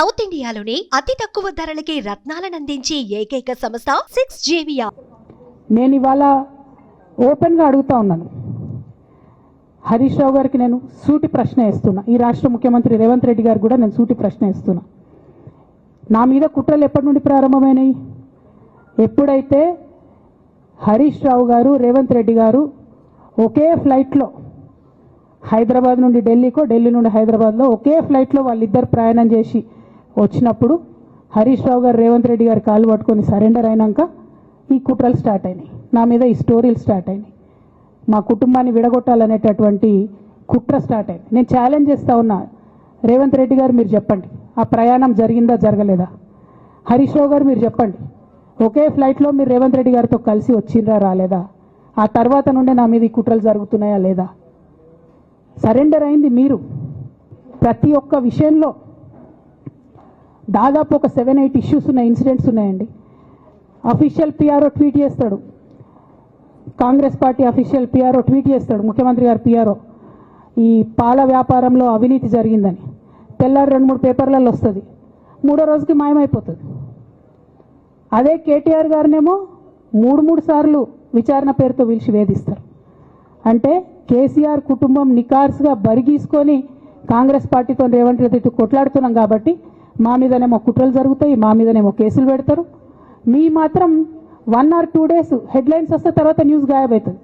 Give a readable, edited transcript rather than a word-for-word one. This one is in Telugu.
సౌత్ ఇండియాలోని అతి తక్కువ ధరలకి రత్నాలనందించే ఏకైక సంస్థ 6JVR. నేను ఇవాళ ఓపెన్గా అడుగుతా ఉన్నాను. హరీష్ రావు గారికి నేను సూటి ప్రశ్న వేస్తున్నా. ఈ రాష్ట్ర ముఖ్యమంత్రి రేవంత్ రెడ్డి గారు కూడా నేను సూటి ప్రశ్న వేస్తున్నా. నా మీద కుట్రలు ఎప్పటి నుండి ప్రారంభమైనాయి? ఎప్పుడైతే హరీష్ రావు గారు రేవంత్ రెడ్డి గారు ఒకే ఫ్లైట్లో హైదరాబాద్ నుండి ఢిల్లీకో, ఢిల్లీ నుండి హైదరాబాద్లో ఒకే ఫ్లైట్లో వాళ్ళిద్దరు ప్రయాణం చేసి వచ్చినప్పుడు హరీష్ రావు గారు రేవంత్ రెడ్డి గారు కాలు పట్టుకొని సరెండర్ అయినాక ఈ కుట్రలు స్టార్ట్ అయినాయి. నా మీద ఈ స్టోరీలు స్టార్ట్ అయినాయి. మా కుటుంబాన్ని విడగొట్టాలనేటటువంటి కుట్ర స్టార్ట్ అయింది. నేను ఛాలెంజ్ చేస్తూ ఉన్నా, రేవంత్ రెడ్డి గారు మీరు చెప్పండి, ఆ ప్రయాణం జరిగిందా జరగలేదా? హరీష్ రావు గారు మీరు చెప్పండి, ఒకే ఫ్లైట్లో మీరు రేవంత్ రెడ్డి గారితో కలిసి వచ్చిండ్రా రాలేదా? ఆ తర్వాత నుండే నా మీద ఈ కుట్రలు జరుగుతున్నాయా లేదా? సరెండర్ అయింది మీరు. ప్రతి ఒక్క విషయంలో దాదాపు ఒక 7-8 ఇష్యూస్ ఉన్నాయి, ఇన్సిడెంట్స్ ఉన్నాయండి. అఫీషియల్ పిఆర్ఓ ట్వీట్ చేస్తాడు, Congress party official PRO tweet చేస్తాడు, ముఖ్యమంత్రి గారు పిఆర్ఓ, ఈ పాల వ్యాపారంలో అవినీతి జరిగిందని. తెల్లారి 2-3 పేపర్లలో వస్తుంది, 3వ రోజుకి మాయమైపోతుంది. అదే కేటీఆర్ గారినేమో 3 సార్లు విచారణ పేరుతో పిలిచి వేధిస్తారు. అంటే కేసీఆర్ కుటుంబం నికార్స్గా బరిగీసుకొని కాంగ్రెస్ పార్టీతో రేవంత్ రెడ్డి కొట్లాడుతున్నాం కాబట్టి మా మీదనేమో కుట్రలు జరుగుతాయి, మా మీదనేమో కేసులు పెడతారు. మీ మాత్రం 1 or 2 days హెడ్లైన్స్ వస్తే తర్వాత న్యూస్ గాయబవుతుంది.